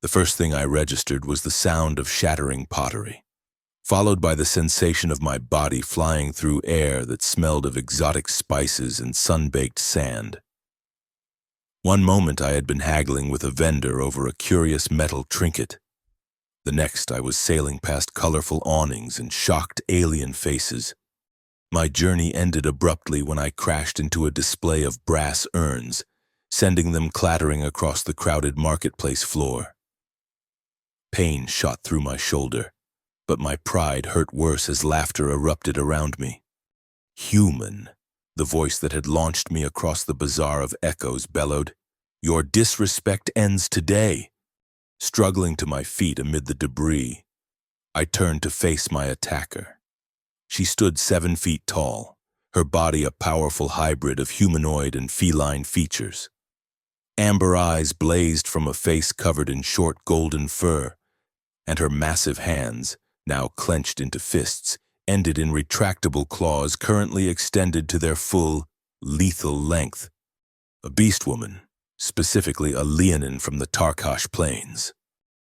The first thing I registered was the sound of shattering pottery, followed by the sensation of my body flying through air that smelled of exotic spices and sun-baked sand. One moment I had been haggling with a vendor over a curious metal trinket. The next I was sailing past colorful awnings and shocked alien faces. My journey ended abruptly when I crashed into a display of brass urns, sending them clattering across the crowded marketplace floor. Pain shot through my shoulder, but my pride hurt worse as laughter erupted around me. "Human," the voice that had launched me across the bazaar of echoes bellowed, "your disrespect ends today." Struggling to my feet amid the debris, I turned to face my attacker. She stood 7 feet tall, her body a powerful hybrid of humanoid and feline features. Amber eyes blazed from a face covered in short golden fur, and her massive hands, now clenched into fists, ended in retractable claws currently extended to their full, lethal length. A Beastwoman, specifically a Leonin from the Tarkash Plains.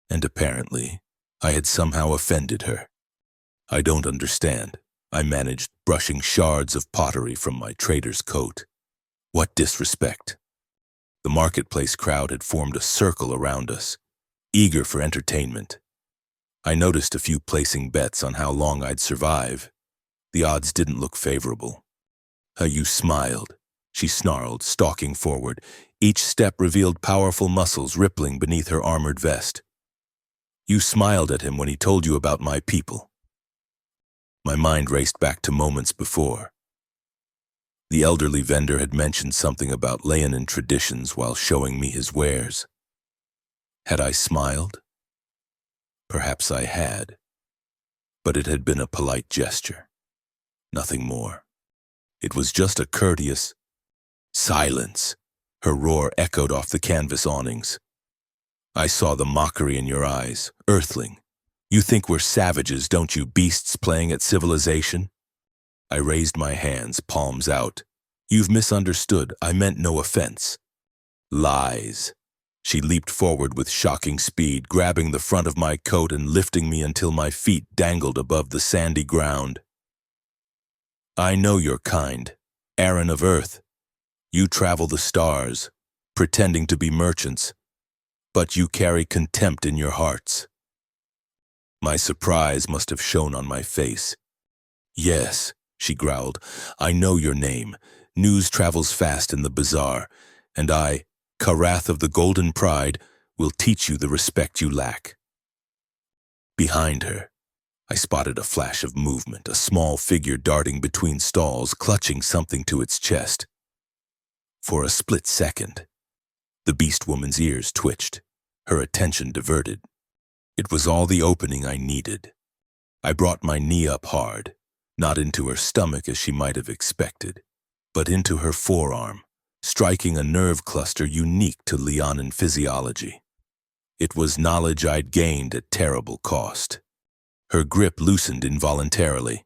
And apparently, I had somehow offended her. "I don't understand," I managed, brushing shards of pottery from my trader's coat. "What disrespect?" The marketplace crowd had formed a circle around us, eager for entertainment. I noticed a few placing bets on how long I'd survive. The odds didn't look favorable. "You smiled," she snarled, stalking forward. Each step revealed powerful muscles rippling beneath her armored vest. "You smiled at him when he told you about my people." My mind raced back to moments before. The elderly vendor had mentioned something about Leonin traditions while showing me his wares. Had I smiled? Perhaps I had, but it had been a polite gesture. Nothing more. It was just a courteous silence. Her roar echoed off the canvas awnings. "I saw the mockery in your eyes, Earthling. You think we're savages, don't you, beasts playing at civilization?" I raised my hands, palms out. "You've misunderstood. I meant no offense." "Lies." She leaped forward with shocking speed, grabbing the front of my coat and lifting me until my feet dangled above the sandy ground. "I know your kind, Aaron of Earth. You travel the stars, pretending to be merchants, but you carry contempt in your hearts." My surprise must have shown on my face. "Yes," she growled, "I know your name. News travels fast in the bazaar, and I, Karath of the Golden Pride, will teach you the respect you lack." Behind her, I spotted a flash of movement, a small figure darting between stalls, clutching something to its chest. For a split second, the Beastwoman's ears twitched, her attention diverted. It was all the opening I needed. I brought my knee up hard, not into her stomach as she might have expected, but into her forearm, striking a nerve cluster unique to Leonin physiology. It was knowledge I'd gained at terrible cost. Her grip loosened involuntarily,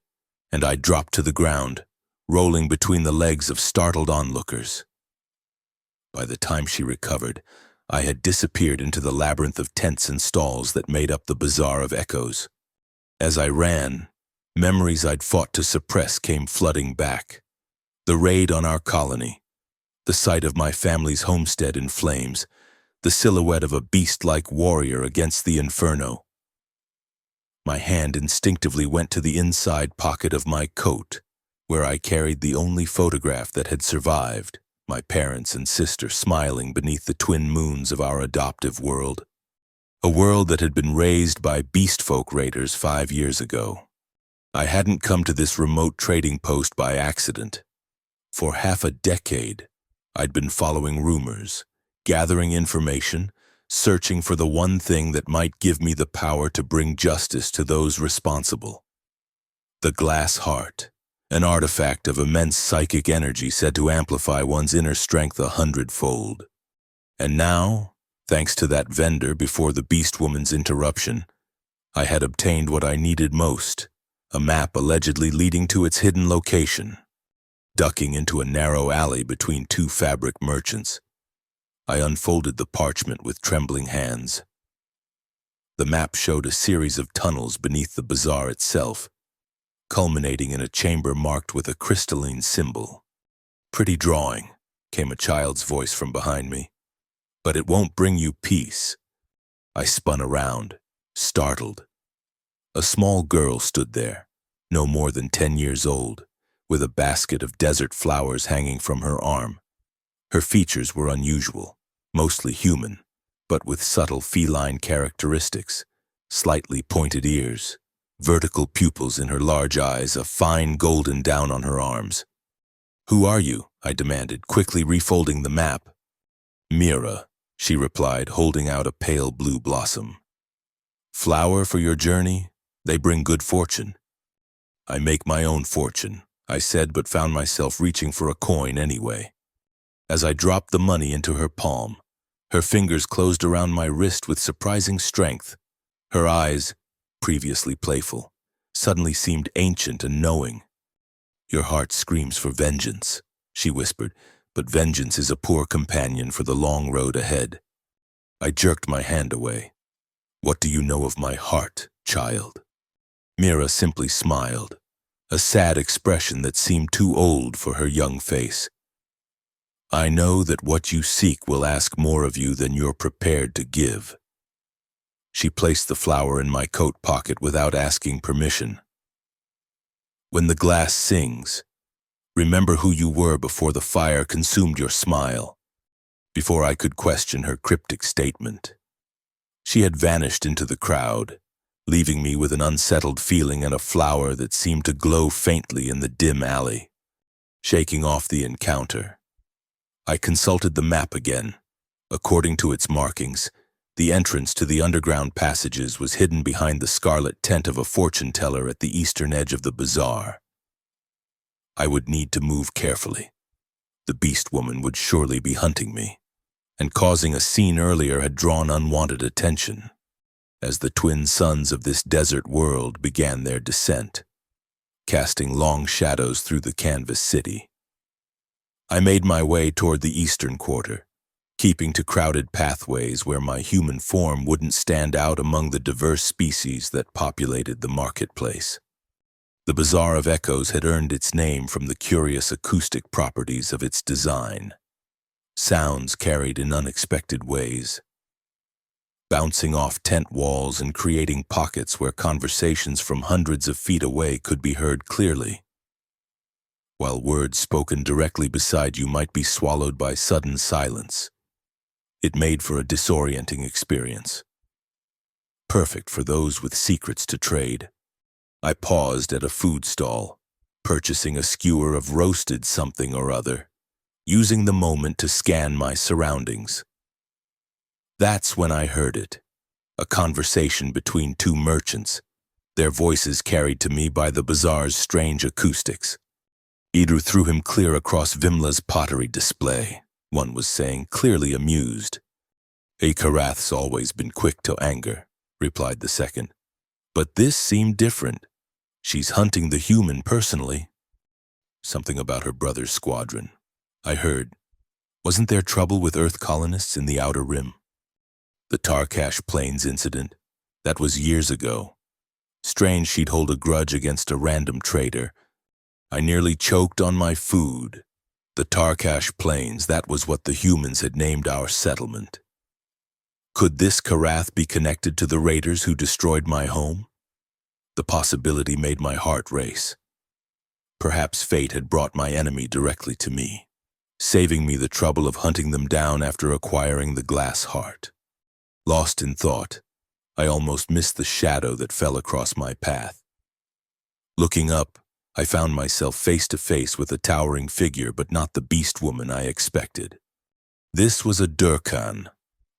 and I dropped to the ground, rolling between the legs of startled onlookers. By the time she recovered, I had disappeared into the labyrinth of tents and stalls that made up the Bazaar of Echoes. As I ran, memories I'd fought to suppress came flooding back. The raid on our colony, the sight of my family's homestead in flames, the silhouette of a beast-like warrior against the inferno. My hand instinctively went to the inside pocket of my coat, where I carried the only photograph that had survived. My parents and sister smiling beneath the twin moons of our adoptive world. A world that had been raised by beastfolk raiders 5 years ago. I hadn't come to this remote trading post by accident. For half a decade, I'd been following rumors, gathering information, searching for the one thing that might give me the power to bring justice to those responsible. The glass heart. An artifact of immense psychic energy said to amplify one's inner strength 100-fold. And now, thanks to that vendor before the Beastwoman's interruption, I had obtained what I needed most, a map allegedly leading to its hidden location. Ducking into a narrow alley between 2 fabric merchants, I unfolded the parchment with trembling hands. The map showed a series of tunnels beneath the bazaar itself, culminating in a chamber marked with a crystalline symbol. "Pretty drawing," came a child's voice from behind me. "But it won't bring you peace." I spun around, startled. A small girl stood there, no more than 10 years old, with a basket of desert flowers hanging from her arm. Her features were unusual, mostly human, but with subtle feline characteristics: slightly pointed ears, vertical pupils in her large eyes, a fine golden down on her arms. "Who are you?" I demanded, quickly refolding the map. "Mira," she replied, holding out a pale blue blossom. "Flower for your journey? They bring good fortune." "I make my own fortune," I said, but found myself reaching for a coin anyway. As I dropped the money into her palm, her fingers closed around my wrist with surprising strength. Her eyes, previously playful, suddenly seemed ancient and knowing. "Your heart screams for vengeance," she whispered, "but vengeance is a poor companion for the long road ahead." I jerked my hand away. "What do you know of my heart, child?" Mira simply smiled, a sad expression that seemed too old for her young face. "I know that what you seek will ask more of you than you're prepared to give." She placed the flower in my coat pocket without asking permission. "When the glass sings, remember who you were before the fire consumed your smile." Before I could question her cryptic statement, she had vanished into the crowd, leaving me with an unsettled feeling and a flower that seemed to glow faintly in the dim alley. Shaking off the encounter, I consulted the map again. According to its markings, the entrance to the underground passages was hidden behind the scarlet tent of a fortune teller at the eastern edge of the bazaar. I would need to move carefully. The Beastwoman would surely be hunting me, and causing a scene earlier had drawn unwanted attention, as the twin suns of this desert world began their descent, casting long shadows through the canvas city. I made my way toward the eastern quarter, keeping to crowded pathways where my human form wouldn't stand out among the diverse species that populated the marketplace. The Bazaar of Echoes had earned its name from the curious acoustic properties of its design. Sounds carried in unexpected ways, bouncing off tent walls and creating pockets where conversations from hundreds of feet away could be heard clearly, while words spoken directly beside you might be swallowed by sudden silence. It made for a disorienting experience, perfect for those with secrets to trade. I paused at a food stall, purchasing a skewer of roasted something or other, using the moment to scan my surroundings. That's when I heard it, a conversation between two merchants, their voices carried to me by the bazaar's strange acoustics. "Idru threw him clear across Vimla's pottery display," one was saying, clearly amused. "A Karath's always been quick to anger," replied the second. "But this seemed different. She's hunting the human personally." Something about her brother's squadron, I heard. Wasn't there trouble with Earth colonists in the Outer Rim? The Tarkash Plains incident, that was years ago. Strange she'd hold a grudge against a random trader. I nearly choked on my food. The Tarkash Plains, that was what the humans had named our settlement. Could this Karath be connected to the raiders who destroyed my home? The possibility made my heart race. Perhaps fate had brought my enemy directly to me, saving me the trouble of hunting them down after acquiring the glass heart. Lost in thought, I almost missed the shadow that fell across my path. Looking up, I found myself face to face with a towering figure, but not the Beastwoman I expected. This was a Durkhan,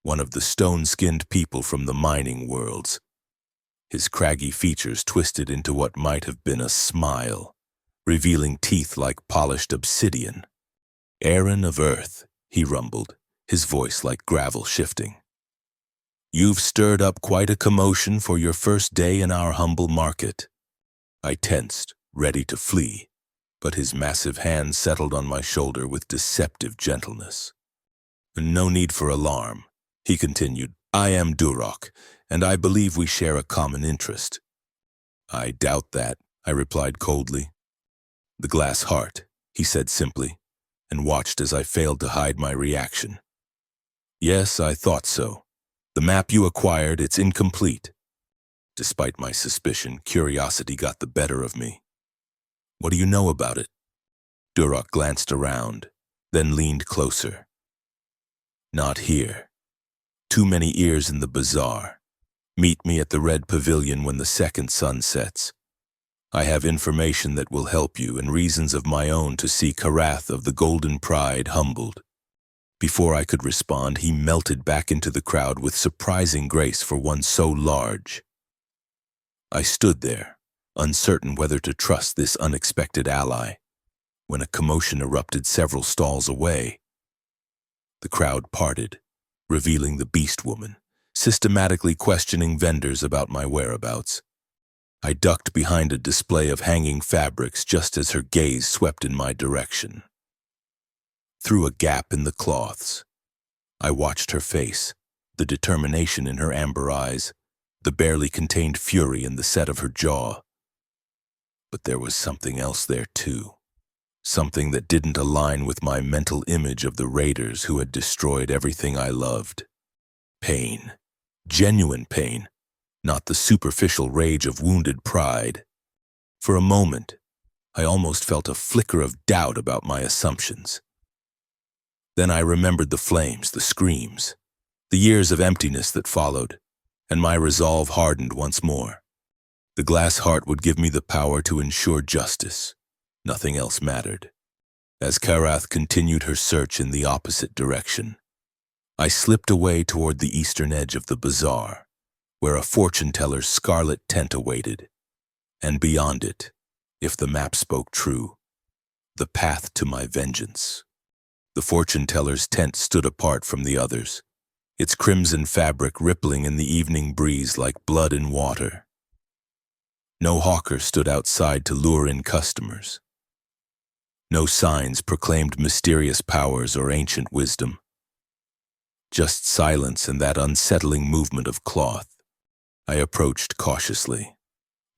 one of the stone-skinned people from the mining worlds. His craggy features twisted into what might have been a smile, revealing teeth like polished obsidian. "Aaron of Earth," he rumbled, his voice like gravel shifting. "You've stirred up quite a commotion for your first day in our humble market." I tensed, ready to flee, but his massive hand settled on my shoulder with deceptive gentleness. "No need for alarm," he continued. "I am Durok, and I believe we share a common interest. I doubt that, I replied coldly. The glass heart, he said simply, and watched as I failed to hide my reaction. Yes, I thought so. The map you acquired, it's incomplete. Despite my suspicion, curiosity got the better of me. What do you know about it? Duroc glanced around, then leaned closer. Not here. Too many ears in the bazaar. Meet me at the Red Pavilion when the second sun sets. I have information that will help you and reasons of my own to see Karath of the Golden Pride humbled. Before I could respond, he melted back into the crowd with surprising grace for one so large. I stood there, uncertain whether to trust this unexpected ally, when a commotion erupted several stalls away. The crowd parted, revealing the Beastwoman, systematically questioning vendors about my whereabouts. I ducked behind a display of hanging fabrics just as her gaze swept in my direction. Through a gap in the cloths, I watched her face, the determination in her amber eyes, the barely contained fury in the set of her jaw. But there was something else there too, something that didn't align with my mental image of the raiders who had destroyed everything I loved. Pain, genuine pain, not the superficial rage of wounded pride. For a moment, I almost felt a flicker of doubt about my assumptions. Then I remembered the flames, the screams, the years of emptiness that followed, and my resolve hardened once more. The glass heart would give me the power to ensure justice. Nothing else mattered. As Karath continued her search in the opposite direction, I slipped away toward the eastern edge of the bazaar, where a fortune-teller's scarlet tent awaited, and beyond it, if the map spoke true, the path to my vengeance. The fortune-teller's tent stood apart from the others, its crimson fabric rippling in the evening breeze like blood in water. No hawker stood outside to lure in customers. No signs proclaimed mysterious powers or ancient wisdom. Just silence and that unsettling movement of cloth. I approached cautiously,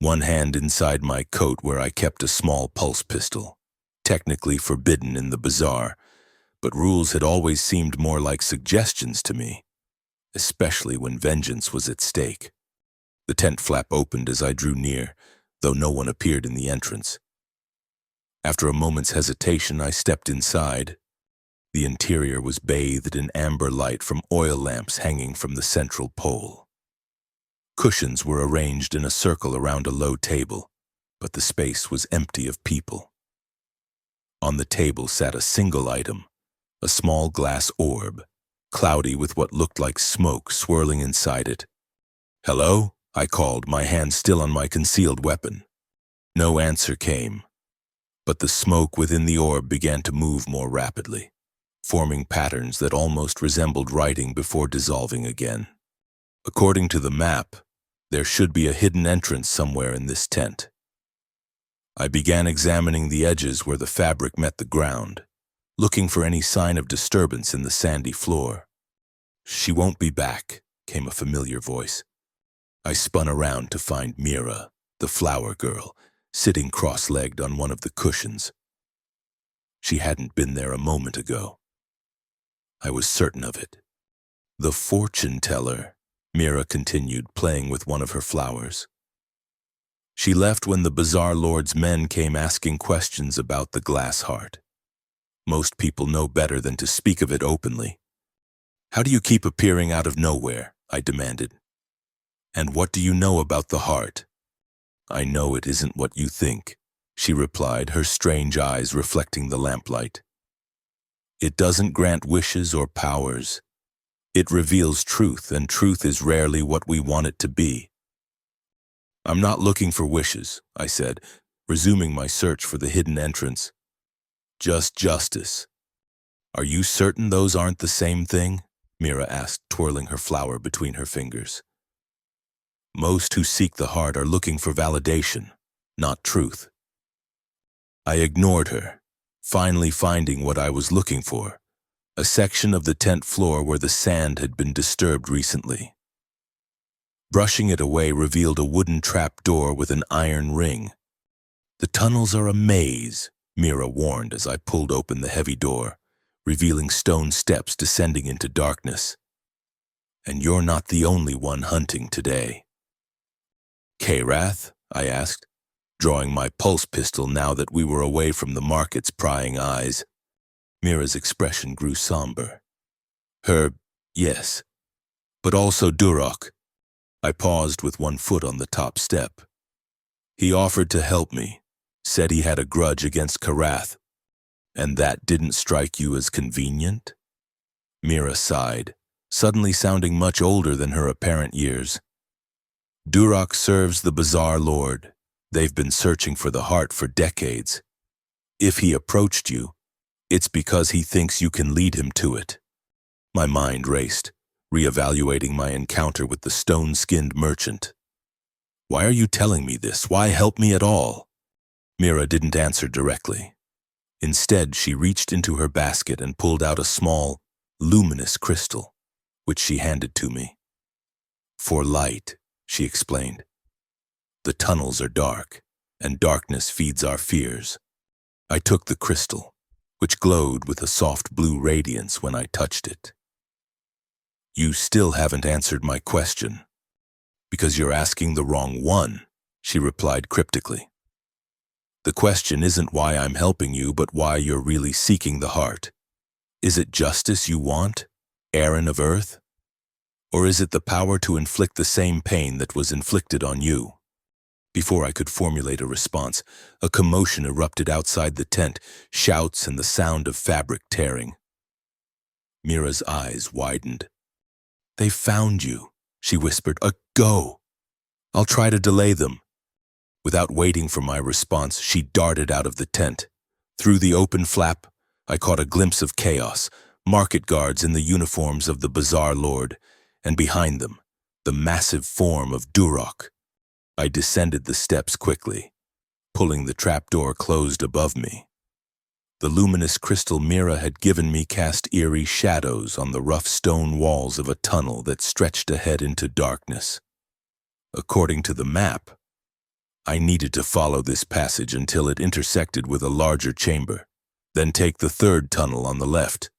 one hand inside my coat where I kept a small pulse pistol, technically forbidden in the bazaar, but rules had always seemed more like suggestions to me, especially when vengeance was at stake. The tent flap opened as I drew near, though no one appeared in the entrance. After a moment's hesitation, I stepped inside. The interior was bathed in amber light from oil lamps hanging from the central pole. Cushions were arranged in a circle around a low table, but the space was empty of people. On the table sat a single item, a small glass orb, cloudy with what looked like smoke swirling inside it. "Hello?" I called, my hand still on my concealed weapon. No answer came, but the smoke within the orb began to move more rapidly, forming patterns that almost resembled writing before dissolving again. According to the map, there should be a hidden entrance somewhere in this tent. I began examining the edges where the fabric met the ground, looking for any sign of disturbance in the sandy floor. "She won't be back," came a familiar voice. I spun around to find Mira, the flower girl, sitting cross-legged on one of the cushions. She hadn't been there a moment ago. I was certain of it. "The fortune-teller," Mira continued, playing with one of her flowers. "She left when the Bazaar Lord's men came asking questions about the glass heart. Most people know better than to speak of it openly. How do you keep appearing out of nowhere?" I demanded. "And what do you know about the heart?" "I know it isn't what you think," she replied, her strange eyes reflecting the lamplight. "It doesn't grant wishes or powers. It reveals truth, and truth is rarely what we want it to be." "I'm not looking for wishes," I said, resuming my search for the hidden entrance. "Just justice." "Are you certain those aren't the same thing?" Mira asked, twirling her flower between her fingers. "Most who seek the heart are looking for validation, not truth." I ignored her, finally finding what I was looking for, a section of the tent floor where the sand had been disturbed recently. Brushing it away revealed a wooden trap door with an iron ring. "The tunnels are a maze," Mira warned as I pulled open the heavy door, revealing stone steps descending into darkness. "And you're not the only one hunting today." "Karath?" I asked, drawing my pulse pistol now that we were away from the market's prying eyes. Mira's expression grew somber. Yes, but also Durok." I paused with one foot on the top step. "He offered to help me, said he had a grudge against Karath. And that didn't strike you as convenient?" Mira sighed, suddenly sounding much older than her apparent years. "Durok serves the Bazaar Lord. They've been searching for the heart for decades. If he approached you, it's because he thinks you can lead him to it." My mind raced, reevaluating my encounter with the stone-skinned merchant. "Why are you telling me this? Why help me at all?" Mira didn't answer directly. Instead, she reached into her basket and pulled out a small, luminous crystal, which she handed to me. "For light," she explained. "The tunnels are dark, and darkness feeds our fears." I took the crystal, which glowed with a soft blue radiance when I touched it. "You still haven't answered my question." "Because you're asking the wrong one," she replied cryptically. "The question isn't why I'm helping you, but why you're really seeking the heart. Is it justice you want, Aaron of Earth? Or is it the power to inflict the same pain that was inflicted on you?" Before I could formulate a response, a commotion erupted outside the tent, shouts and the sound of fabric tearing. Mira's eyes widened. "They found you," she whispered. Go! I'll try to delay them." Without waiting for my response, she darted out of the tent. Through the open flap, I caught a glimpse of chaos, market guards in the uniforms of the Bazaar Lord, and behind them, the massive form of Durok. I descended the steps quickly, pulling the trapdoor closed above me. The luminous crystal Mira had given me cast eerie shadows on the rough stone walls of a tunnel that stretched ahead into darkness. According to the map, I needed to follow this passage until it intersected with a larger chamber, then take the third tunnel on the left.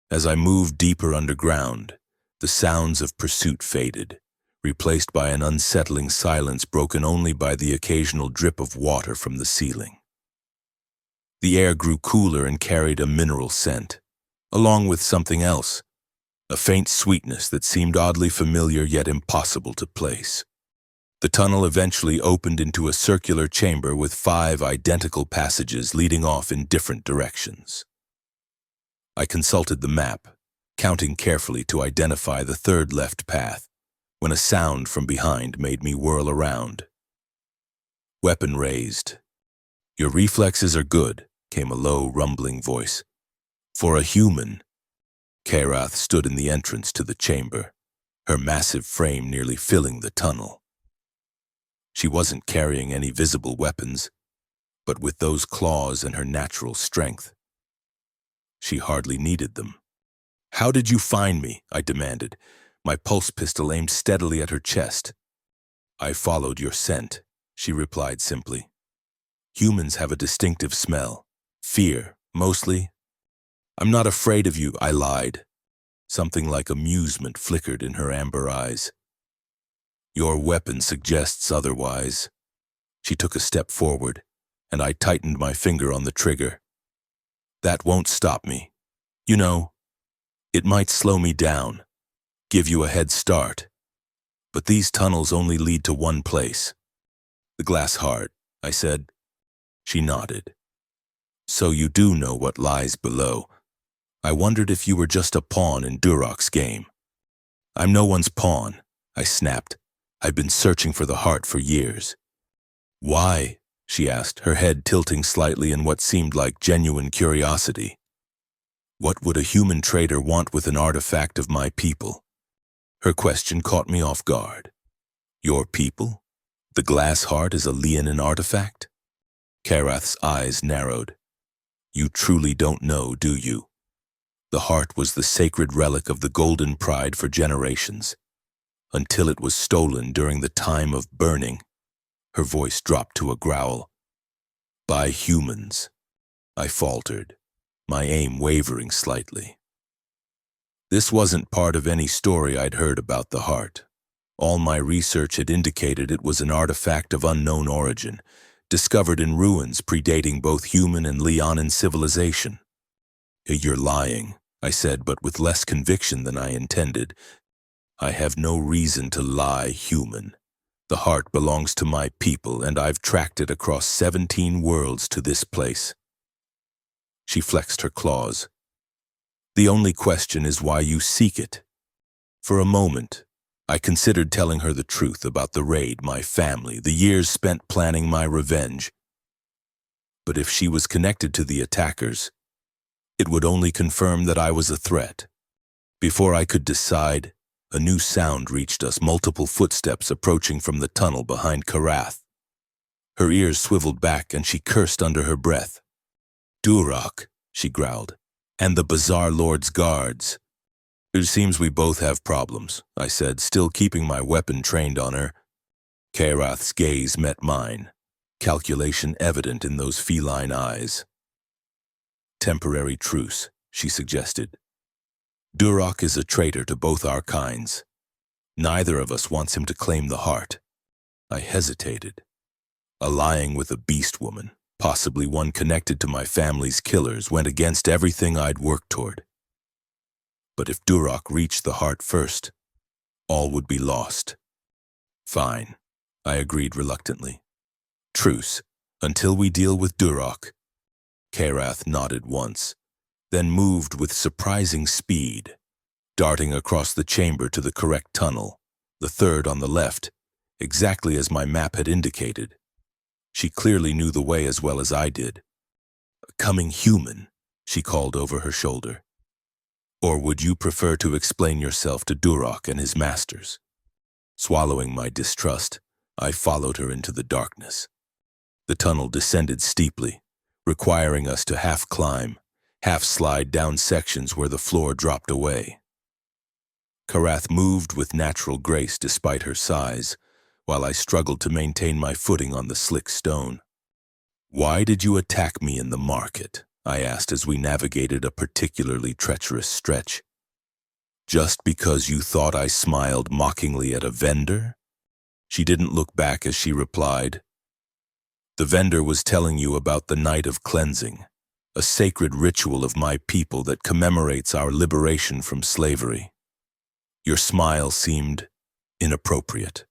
As I moved deeper underground, the sounds of pursuit faded, replaced by an unsettling silence broken only by the occasional drip of water from the ceiling. The air grew cooler and carried a mineral scent, along with something else, a faint sweetness that seemed oddly familiar yet impossible to place. The tunnel eventually opened into a circular chamber with 5 identical passages leading off in different directions. I consulted the map, counting carefully to identify the third left path, when a sound from behind made me whirl around. Weapon raised. "Your reflexes are good," came a low, rumbling voice. "For a human." Karath stood in the entrance to the chamber, her massive frame nearly filling the tunnel. She wasn't carrying any visible weapons, but with those claws and her natural strength, she hardly needed them. "How did you find me?" I demanded, my pulse pistol aimed steadily at her chest. "I followed your scent," she replied simply. "Humans have a distinctive smell. Fear, mostly." "I'm not afraid of you," I lied. Something like amusement flickered in her amber eyes. "Your weapon suggests otherwise." She took a step forward, and I tightened my finger on the trigger. "That won't stop me. You know, it might slow me down, give you a head start. But these tunnels only lead to one place." "The glass heart," I said. She nodded. "So you do know what lies below. I wondered if you were just a pawn in Durok's game." "I'm no one's pawn," I snapped. "I've been searching for the heart for years." "Why?" she asked, her head tilting slightly in what seemed like genuine curiosity. "What would a human trader want with an artifact of my people?" Her question caught me off guard. "Your people? The glass heart is a Leonin artifact?" Karath's eyes narrowed. "You truly don't know, do you? The heart was the sacred relic of the Golden Pride for generations. until it was stolen during the time of burning. Her voice dropped to a growl. By humans, I faltered, my aim wavering slightly. This wasn't part of any story I'd heard about the heart. All my research had indicated it was an artifact of unknown origin, discovered in ruins predating both human and Leonin civilization. You're lying, I said, but with less conviction than I intended. I have no reason to lie, human. The heart belongs to my people, and I've tracked it across 17 worlds to this place. She flexed her claws. The only question is why you seek it. For a moment, I considered telling her the truth about the raid, my family, the years spent planning my revenge. But if she was connected to the attackers, it would only confirm that I was a threat. Before I could decide, a new sound reached us, multiple footsteps approaching from the tunnel behind Karath. Her ears swiveled back and she cursed under her breath. Durak, she growled, and the Bazaar Lord's guards. It seems we both have problems, I said, still keeping my weapon trained on her. Karath's gaze met mine, calculation evident in those feline eyes. Temporary truce, she suggested. Durak is a traitor to both our kinds. Neither of us wants him to claim the heart. I hesitated. Allying with a Beastwoman, possibly one connected to my family's killers, went against everything I'd worked toward. But if Durak reached the heart first, all would be lost. Fine, I agreed reluctantly. Truce, until we deal with Durak. Karath nodded once, then moved with surprising speed, darting across the chamber to the correct tunnel, the third on the left, exactly as my map had indicated. She clearly knew the way as well as I did. Coming human, she called over her shoulder. Or would you prefer to explain yourself to Durak and his masters? Swallowing my distrust, I followed her into the darkness. The tunnel descended steeply, requiring us to half climb, half slide down sections where the floor dropped away. Karath moved with natural grace despite her size, while I struggled to maintain my footing on the slick stone. Why did you attack me in the market? I asked as we navigated a particularly treacherous stretch. Just because you thought I smiled mockingly at a vendor? She didn't look back as she replied. The vendor was telling you about the night of cleansing, a sacred ritual of my people that commemorates our liberation from slavery. Your smile seemed inappropriate.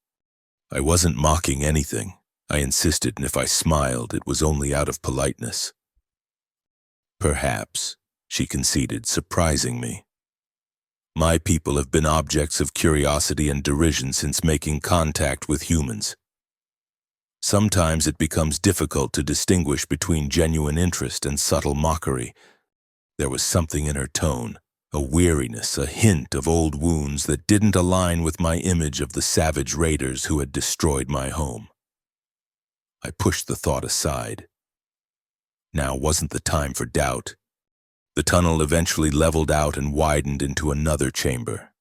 I wasn't mocking anything, I insisted, and if I smiled, it was only out of politeness. Perhaps, she conceded, surprising me. My people have been objects of curiosity and derision since making contact with humans. Sometimes it becomes difficult to distinguish between genuine interest and subtle mockery. There was something in her tone, a weariness, a hint of old wounds that didn't align with my image of the savage raiders who had destroyed my home. I pushed the thought aside. Now wasn't the time for doubt. The tunnel eventually leveled out and widened into another chamber,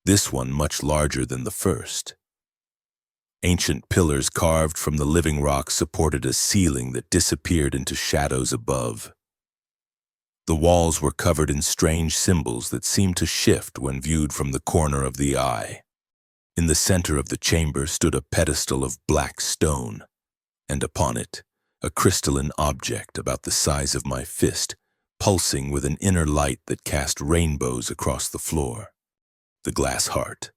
this one much larger than the first. Ancient pillars carved from the living rock supported a ceiling that disappeared into shadows above. The walls were covered in strange symbols that seemed to shift when viewed from the corner of the eye. In the center of the chamber stood a pedestal of black stone, and upon it, a crystalline object about the size of my fist, pulsing with an inner light that cast rainbows across the floor. The glass heart.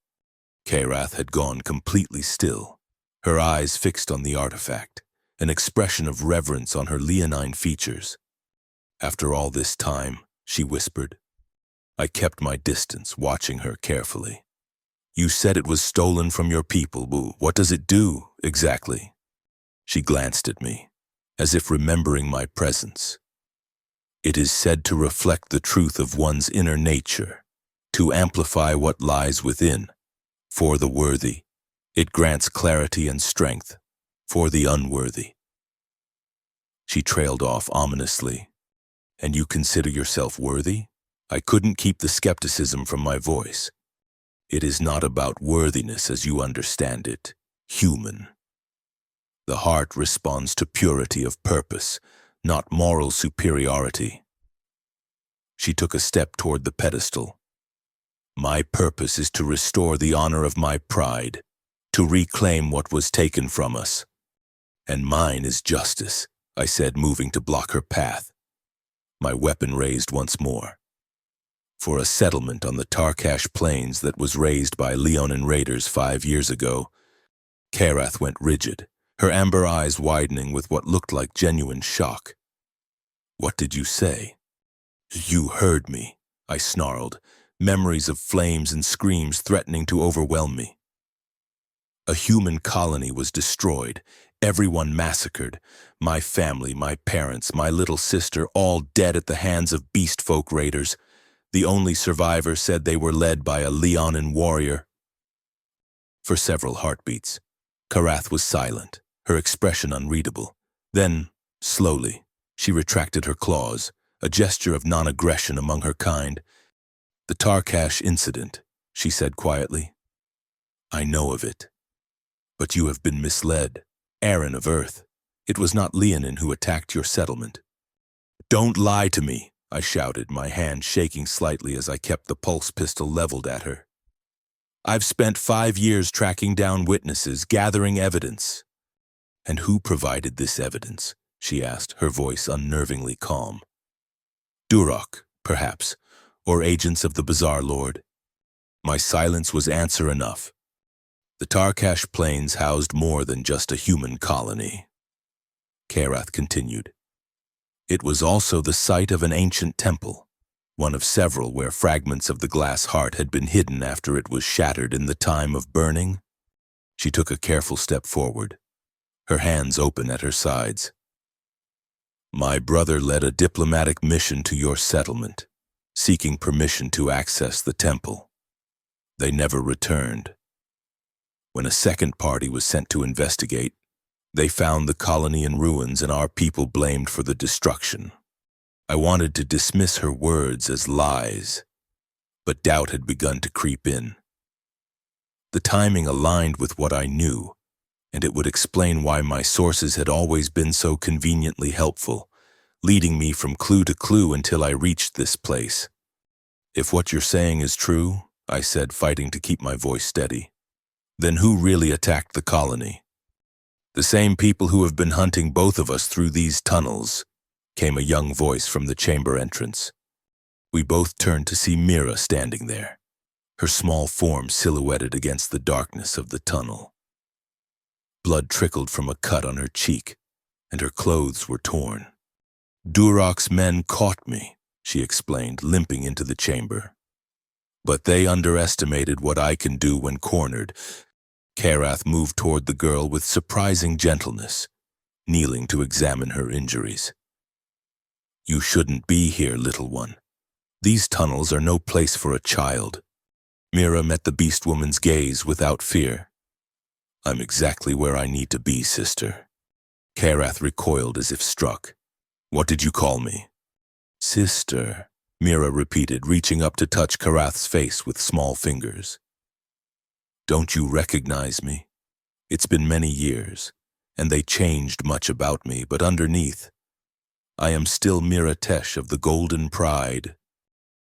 Karath had gone completely still, her eyes fixed on the artifact, an expression of reverence on her leonine features. After all this time, she whispered. I kept my distance, watching her carefully. You said it was stolen from your people, Boo. What does it do, exactly? She glanced at me, as if remembering my presence. It is said to reflect the truth of one's inner nature, to amplify what lies within. For the worthy, it grants clarity and strength. For the unworthy. She trailed off ominously. And you consider yourself worthy? I couldn't keep the skepticism from my voice. It is not about worthiness as you understand it, human. The heart responds to purity of purpose, not moral superiority. She took a step toward the pedestal. My purpose is to restore the honor of my pride, to reclaim what was taken from us. And mine is justice, I said, moving to block her path. My weapon raised once more. For a settlement on the Tarkash Plains that was raised by Leonin raiders 5 years ago, Karath went rigid, her amber eyes widening with what looked like genuine shock. What did you say? You heard me, I snarled, memories of flames and screams threatening to overwhelm me. A human colony was destroyed, everyone massacred, my family, my parents, my little sister, all dead at the hands of beast folk raiders. The only survivor said they were led by a Leonin warrior. For several heartbeats, Karath was silent, her expression unreadable. Then, slowly, she retracted her claws, a gesture of non-aggression among her kind. The Tarkash incident, she said quietly. I know of it. But you have been misled, Aaron of Earth. It was not Leonin who attacked your settlement. Don't lie to me, I shouted, my hand shaking slightly as I kept the pulse pistol leveled at her. I've spent 5 years tracking down witnesses, gathering evidence. And who provided this evidence? She asked, her voice unnervingly calm. Durok, perhaps, or agents of the Bazaar Lord. My silence was answer enough. The Tarkash Plains housed more than just a human colony. Karath continued. It was also the site of an ancient temple, one of several where fragments of the glass heart had been hidden after it was shattered in the time of burning. She took a careful step forward, her hands open at her sides. My brother led a diplomatic mission to your settlement, seeking permission to access the temple. They never returned. When a second party was sent to investigate, they found the colony in ruins and our people blamed for the destruction. I wanted to dismiss her words as lies, but doubt had begun to creep in. The timing aligned with what I knew, and it would explain why my sources had always been so conveniently helpful, leading me from clue to clue until I reached this place. If what you're saying is true, I said, fighting to keep my voice steady, then who really attacked the colony? The same people who have been hunting both of us through these tunnels, came a young voice from the chamber entrance. We both turned to see Mira standing there, her small form silhouetted against the darkness of the tunnel. Blood trickled from a cut on her cheek, and her clothes were torn. Durok's men caught me, she explained, limping into the chamber. But they underestimated what I can do when cornered. Karath moved toward the girl with surprising gentleness, kneeling to examine her injuries. You shouldn't be here, little one. These tunnels are no place for a child. Mira met the Beastwoman's gaze without fear. I'm exactly where I need to be, sister. Karath recoiled as if struck. What did you call me? Sister, Mira repeated, reaching up to touch Karath's face with small fingers. Don't you recognize me? It's been many years, and they changed much about me, but underneath, I am still Mira Tesh of the Golden Pride.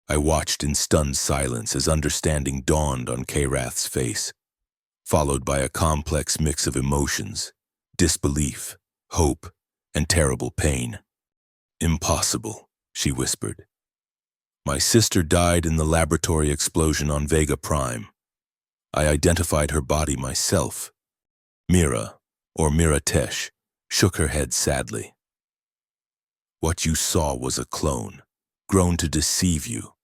I watched in stunned silence as understanding dawned on Karath's face, followed by a complex mix of emotions, disbelief, hope, and terrible pain. Impossible, she whispered. My sister died in the laboratory explosion on Vega Prime. I identified her body myself. Mira, or Mira Tesh, shook her head sadly. What you saw was a clone, grown to deceive you.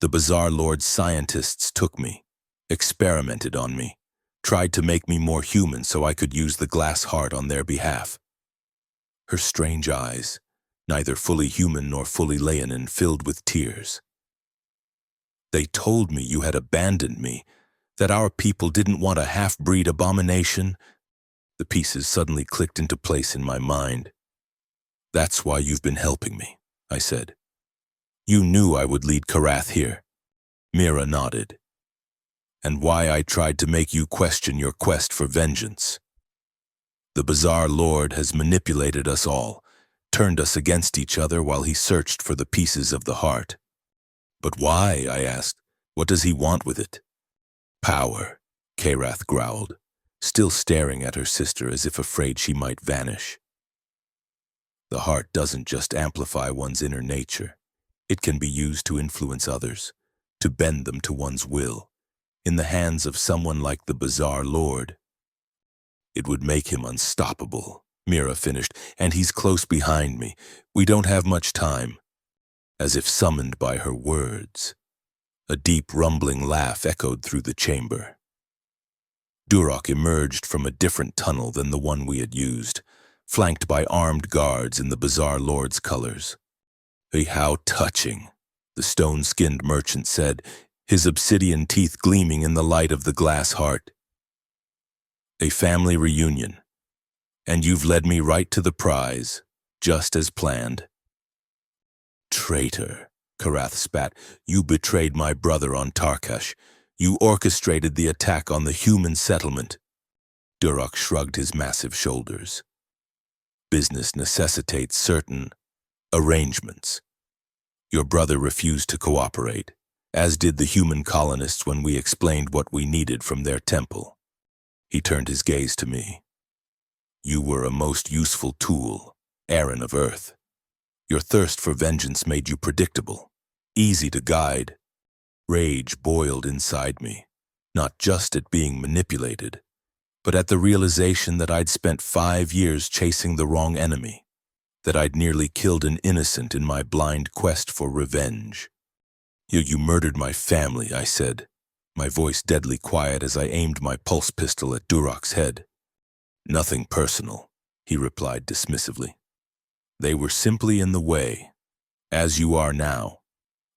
The Bazaar Lord's scientists took me, experimented on me, tried to make me more human so I could use the glass heart on their behalf. Her strange eyes, neither fully human nor fully Leonin, filled with tears. They told me you had abandoned me, that our people didn't want a half-breed abomination. The pieces suddenly clicked into place in my mind. That's why you've been helping me, I said. You knew I would lead Karath here. Mira nodded. and why I tried to make you question your quest for vengeance. The Bazaar Lord has manipulated us all, turned us against each other while he searched for the pieces of the heart. But why, I asked. What does he want with it? Power, Karath growled, still staring at her sister as if afraid she might vanish. The heart doesn't just amplify one's inner nature. It can be used to influence others, to bend them to one's will, in the hands of someone like the Bazaar Lord. It would make him unstoppable, Mira finished, and he's close behind me. We don't have much time. As if summoned by her words, a deep rumbling laugh echoed through the chamber. Durok emerged from a different tunnel than the one we had used, flanked by armed guards in the Bazaar Lord's colors. How touching, the stone-skinned merchant said, his obsidian teeth gleaming in the light of the glass heart. A family reunion, and you've led me right to the prize, just as planned. Traitor, Karath spat, you betrayed my brother on Tarkash. You orchestrated the attack on the human settlement. Durok shrugged his massive shoulders. Business necessitates certain arrangements. Your brother refused to cooperate, as did the human colonists when we explained what we needed from their temple. He turned his gaze to me. You were a most useful tool, Aaron of Earth. Your thirst for vengeance made you predictable, easy to guide. Rage boiled inside me, not just at being manipulated, but at the realization that I'd spent 5 years chasing the wrong enemy, that I'd nearly killed an innocent in my blind quest for revenge. You murdered my family, I said, my voice deadly quiet as I aimed my pulse pistol at Durok's head. Nothing personal, he replied dismissively. They were simply in the way, as you are now.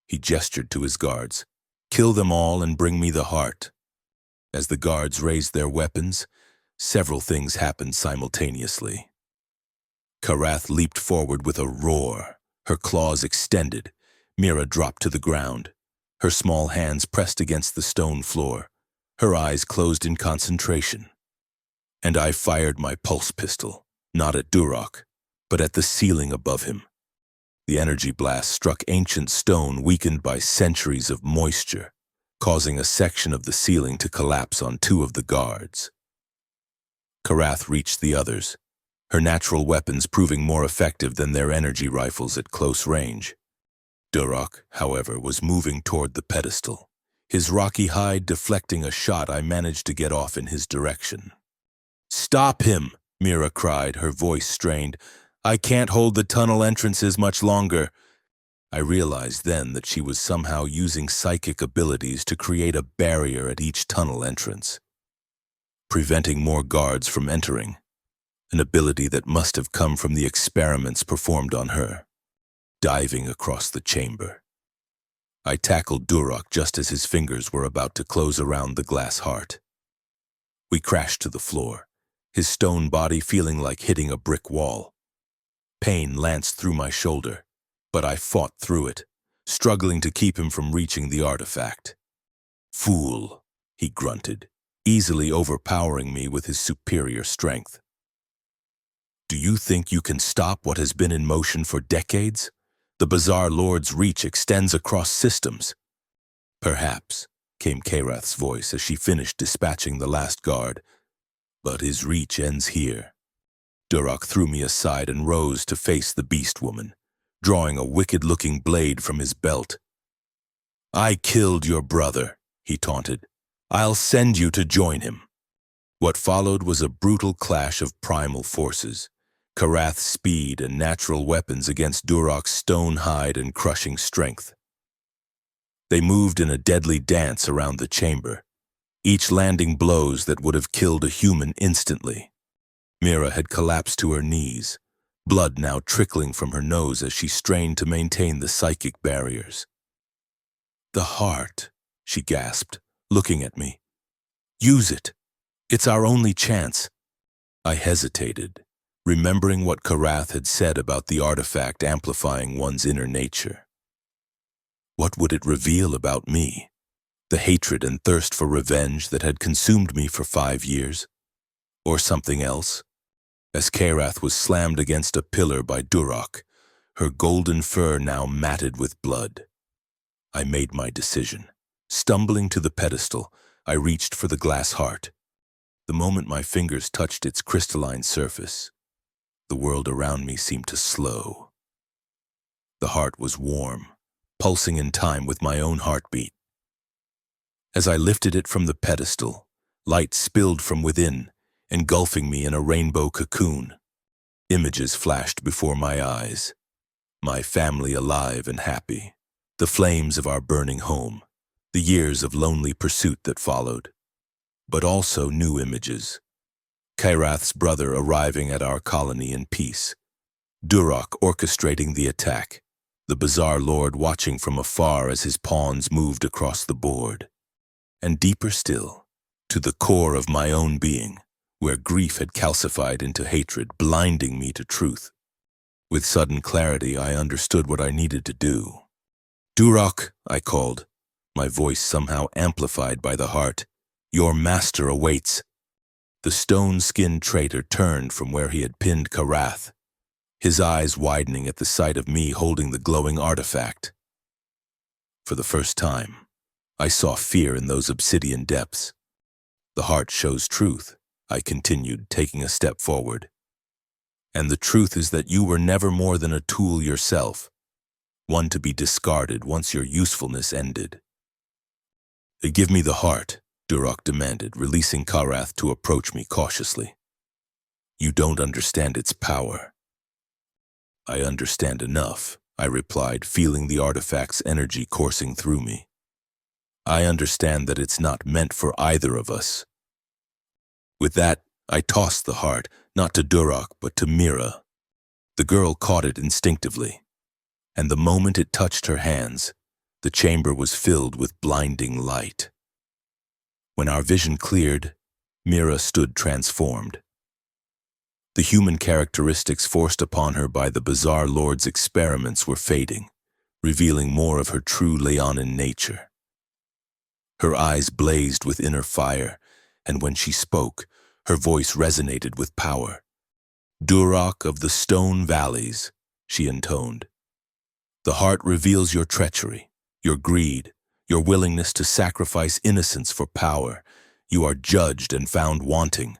He gestured to his guards. Kill them all and bring me the heart. As the guards raised their weapons, several things happened simultaneously. Karath leaped forward with a roar, her claws extended. Mira dropped to the ground, her small hands pressed against the stone floor, her eyes closed in concentration. And I fired my pulse pistol, not at Durok, but at the ceiling above him. The energy blast struck ancient stone weakened by centuries of moisture, causing a section of the ceiling to collapse on 2 of the guards. Karath reached the others, her natural weapons proving more effective than their energy rifles at close range. Durok, however, was moving toward the pedestal, his rocky hide deflecting a shot I managed to get off in his direction. Stop him, Mira cried, her voice strained. I can't hold the tunnel entrances much longer. I realized then that she was somehow using psychic abilities to create a barrier at each tunnel entrance, preventing more guards from entering, an ability that must have come from the experiments performed on her. Diving across the chamber, I tackled Durok just as his fingers were about to close around the glass heart. We crashed to the floor, his stone body feeling like hitting a brick wall. Pain lanced through my shoulder, but I fought through it, struggling to keep him from reaching the artifact. Fool, he grunted, easily overpowering me with his superior strength. Do you think you can stop what has been in motion for decades? The Bazaar Lord's reach extends across systems. Perhaps, came Karath's voice as she finished dispatching the last guard. But his reach ends here. Durok threw me aside and rose to face the Beastwoman, drawing a wicked-looking blade from his belt. I killed your brother, he taunted. I'll send you to join him. What followed was a brutal clash of primal forces, Karath's speed and natural weapons against Durok's stone hide and crushing strength. They moved in a deadly dance around the chamber, each landing blows that would have killed a human instantly. Mira had collapsed to her knees, blood now trickling from her nose as she strained to maintain the psychic barriers. The heart, she gasped, looking at me. Use it. It's our only chance. I hesitated, remembering what Karath had said about the artifact amplifying one's inner nature. What would it reveal about me? The hatred and thirst for revenge that had consumed me for 5 years? Or something else? As Karath was slammed against a pillar by Durak, her golden fur now matted with blood. I made my decision. Stumbling to the pedestal, I reached for the glass heart. The moment my fingers touched its crystalline surface, the world around me seemed to slow. The heart was warm, pulsing in time with my own heartbeat. As I lifted it from the pedestal, light spilled from within, engulfing me in a rainbow cocoon. Images flashed before my eyes. My family alive and happy, the flames of our burning home, the years of lonely pursuit that followed. But also new images. Kairath's brother arriving at our colony in peace. Durak orchestrating the attack, the Bazaar lord watching from afar as his pawns moved across the board. And deeper still, to the core of my own being, where grief had calcified into hatred, blinding me to truth. With sudden clarity, I understood what I needed to do. "Durak," I called, my voice somehow amplified by the heart. "Your master awaits." The stone-skinned traitor turned from where he had pinned Karath, his eyes widening at the sight of me holding the glowing artifact. For the first time, I saw fear in those obsidian depths. "The heart shows truth," I continued, taking a step forward. "And the truth is that you were never more than a tool yourself, one to be discarded once your usefulness ended." "Give me the heart," Durak demanded, releasing Karath to approach me cautiously. "You don't understand its power." "I understand enough," I replied, feeling the artifact's energy coursing through me. "I understand that it's not meant for either of us." With that, I tossed the heart, not to Durak, but to Mira. The girl caught it instinctively, and the moment it touched her hands, the chamber was filled with blinding light. When our vision cleared, Mira stood transformed. The human characteristics forced upon her by the Bazaar Lord's experiments were fading, revealing more of her true Leonin nature. Her eyes blazed with inner fire, and when she spoke, her voice resonated with power. "Durak of the Stone Valleys," she intoned. "The heart reveals your treachery, your greed, your willingness to sacrifice innocence for power. You are judged and found wanting."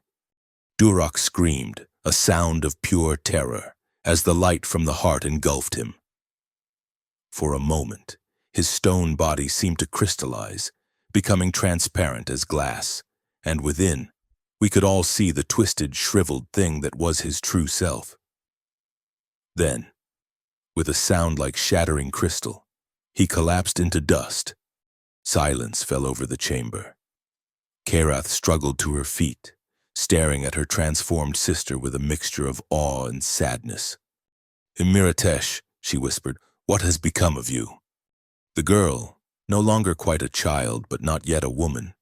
Durak screamed, a sound of pure terror, as the light from the heart engulfed him. For a moment, his stone body seemed to crystallize, becoming transparent as glass, and within, we could all see the twisted, shriveled thing that was his true self. Then, with a sound like shattering crystal, he collapsed into dust. Silence fell over the chamber. Karath struggled to her feet, staring at her transformed sister with a mixture of awe and sadness. "Imiratesh," she whispered, "what has become of you?" The girl, no longer quite a child but not yet a woman,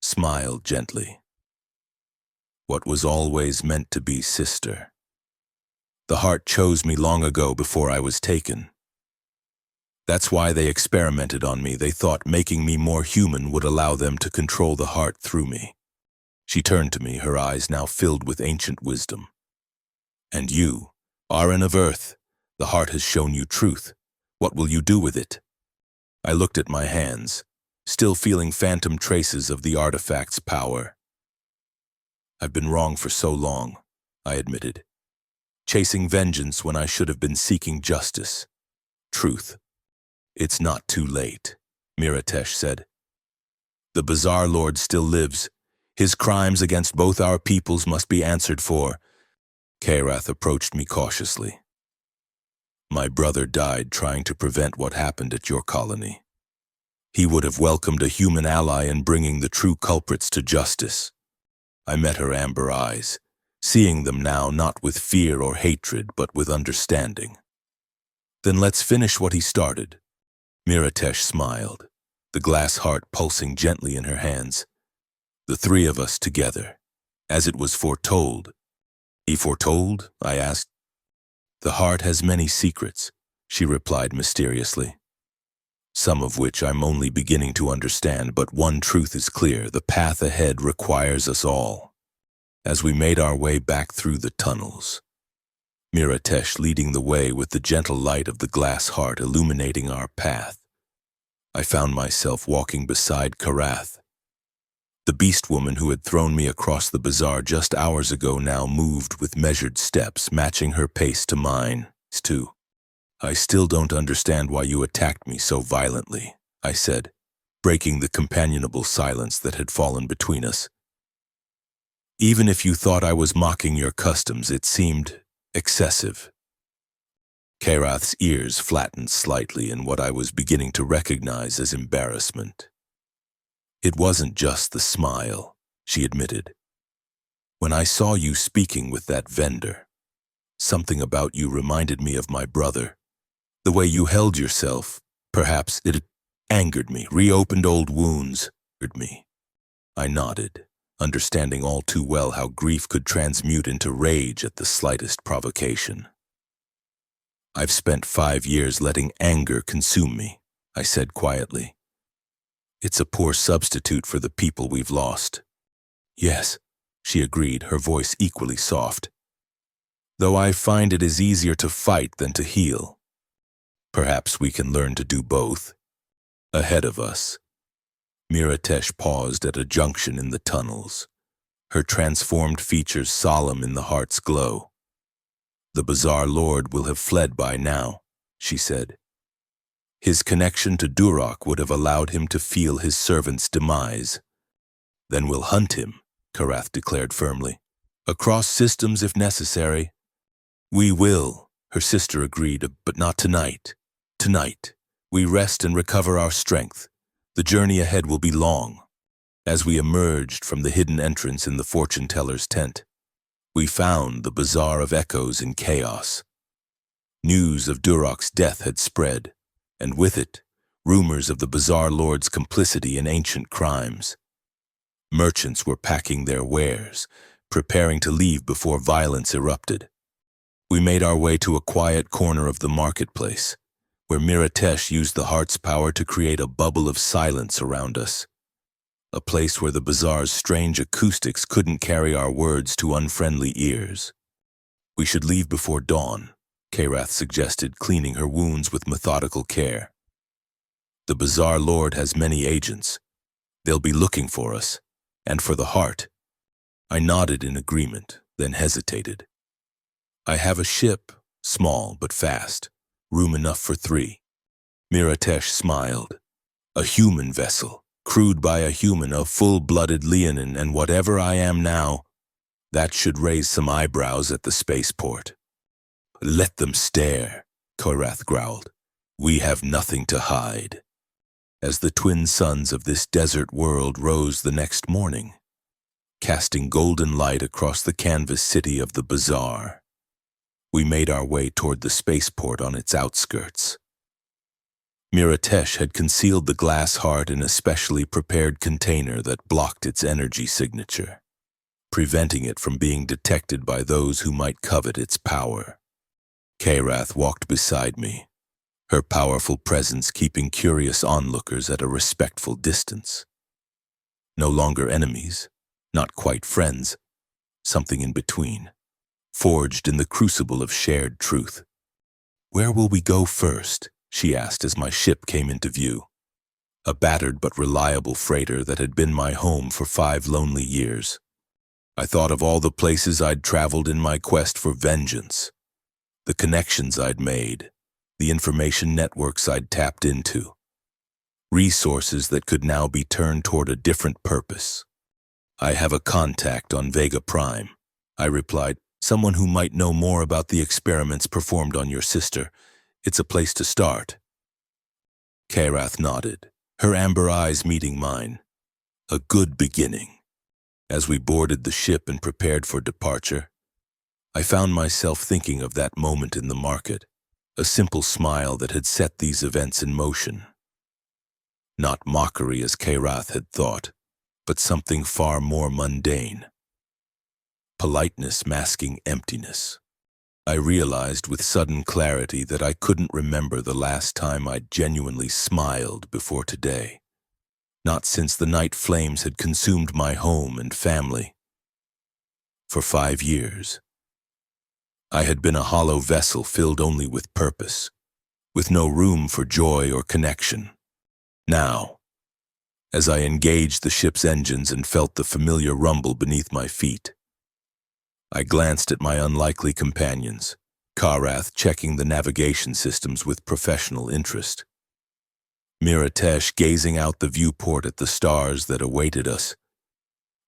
smiled gently. "What was always meant to be, sister. The heart chose me long ago before I was taken. That's why they experimented on me. They thought making me more human would allow them to control the heart through me." She turned to me, her eyes now filled with ancient wisdom. "And you, Aran of Earth, the heart has shown you truth. What will you do with it?" I looked at my hands, still feeling phantom traces of the artifact's power. "I've been wrong for so long," I admitted. "Chasing vengeance when I should have been seeking justice. Truth. It's not too late," Miratesh said. "The Bazaar Lord still lives. His crimes against both our peoples must be answered for." Karath approached me cautiously. "My brother died trying to prevent what happened at your colony. He would have welcomed a human ally in bringing the true culprits to justice." I met her amber eyes, seeing them now not with fear or hatred, but with understanding. "Then let's finish what he started." Miratesh smiled, the glass heart pulsing gently in her hands. "The three of us together, as it was foretold." "He foretold?" I asked. "The heart has many secrets," she replied mysteriously. some of which I'm only beginning to understand, but one truth is clear: the path ahead requires us all. As we made our way back through the tunnels, Miratesh leading the way with the gentle light of the glass heart illuminating our path, I found myself walking beside Karath. The Beastwoman who had thrown me across the bazaar just hours ago now moved with measured steps, matching her pace to mine, too. "I still don't understand why you attacked me so violently," I said, breaking the companionable silence that had fallen between us. "Even if you thought I was mocking your customs, it seemed excessive." Karath's ears flattened slightly in what I was beginning to recognize as embarrassment. "It wasn't just the smile," she admitted. "When I saw you speaking with that vendor, something about you reminded me of my brother. The way you held yourself, perhaps it angered me, reopened old wounds, hurt me." I nodded, understanding all too well how grief could transmute into rage at the slightest provocation. "I've spent 5 years letting anger consume me," I said quietly. "It's a poor substitute for the people we've lost." "Yes," she agreed, her voice equally soft. "Though I find it is easier to fight than to heal. Perhaps we can learn to do both." Ahead of us, Miratesh paused at a junction in the tunnels, her transformed features solemn in the heart's glow. "The Bazaar Lord will have fled by now," she said. "His connection to Durak would have allowed him to feel his servant's demise." "Then we'll hunt him," Karath declared firmly. "Across systems if necessary." "We will," her sister agreed, "but not tonight. Tonight, we rest and recover our strength. The journey ahead will be long." As we emerged from the hidden entrance in the fortune-teller's tent, we found the Bazaar of Echoes in chaos. News of Durak's death had spread, and with it, rumors of the Bazaar Lord's complicity in ancient crimes. Merchants were packing their wares, preparing to leave before violence erupted. We made our way to a quiet corner of the marketplace, where Miratesh used the heart's power to create a bubble of silence around us. A place where the bazaar's strange acoustics couldn't carry our words to unfriendly ears. "We should leave before dawn," Karath suggested, cleaning her wounds with methodical care. "The Bazaar Lord has many agents. They'll be looking for us, and for the heart." I nodded in agreement, then hesitated. "I have a ship, small but fast, room enough for 3. Miratesh smiled. "A human vessel, crewed by a human, a full-blooded Leonin, and whatever I am now, that should raise some eyebrows at the spaceport." "Let them stare," Karath growled. "We have nothing to hide." As the twin suns of this desert world rose the next morning, casting golden light across the canvas city of the Bazaar, we made our way toward the spaceport on its outskirts. Miratesh had concealed the glass heart in a specially prepared container that blocked its energy signature, preventing it from being detected by those who might covet its power. Karath walked beside me, her powerful presence keeping curious onlookers at a respectful distance. No longer enemies, not quite friends, something in between, forged in the crucible of shared truth. "Where will we go first?" she asked as my ship came into view. A battered but reliable freighter that had been my home for 5 lonely years. I thought of all the places I'd traveled in my quest for vengeance, the connections I'd made, the information networks I'd tapped into, resources that could now be turned toward a different purpose. "I have a contact on Vega Prime," I replied, "someone who might know more about the experiments performed on your sister. It's a place to start." Karath nodded, her amber eyes meeting mine. A good beginning. As we boarded the ship and prepared for departure, I found myself thinking of that moment in the market, a simple smile that had set these events in motion. Not mockery as Karath had thought, but something far more mundane. Politeness masking emptiness. I realized with sudden clarity that I couldn't remember the last time I'd genuinely smiled before today. Not since the night flames had consumed my home and family. For 5 years, I had been a hollow vessel filled only with purpose, with no room for joy or connection. Now, as I engaged the ship's engines and felt the familiar rumble beneath my feet, I glanced at my unlikely companions, Karath checking the navigation systems with professional interest, Miratesh gazing out the viewport at the stars that awaited us,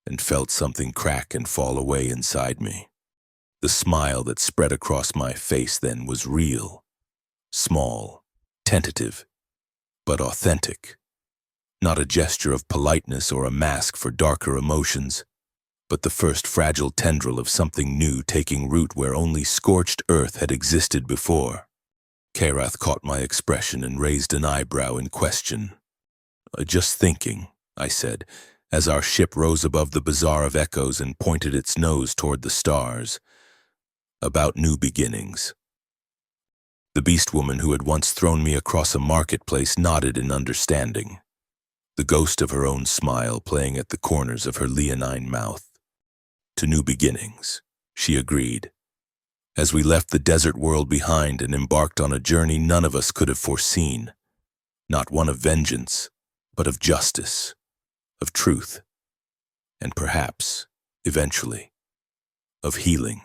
and felt something crack and fall away inside me. The smile that spread across my face then was real, small, tentative, but authentic. Not a gesture of politeness or a mask for darker emotions, but the first fragile tendril of something new taking root where only scorched earth had existed before. Karath caught my expression and raised an eyebrow in question. Just thinking," I said, as our ship rose above the Bazaar of echoes and pointed its nose toward the stars. "About new beginnings." The Beastwoman who had once thrown me across a marketplace nodded in understanding, the ghost of her own smile playing at the corners of her leonine mouth. "To new beginnings," she agreed. As we left the desert world behind and embarked on a journey none of us could have foreseen, not one of vengeance, but of justice, of truth, and perhaps, eventually, of healing.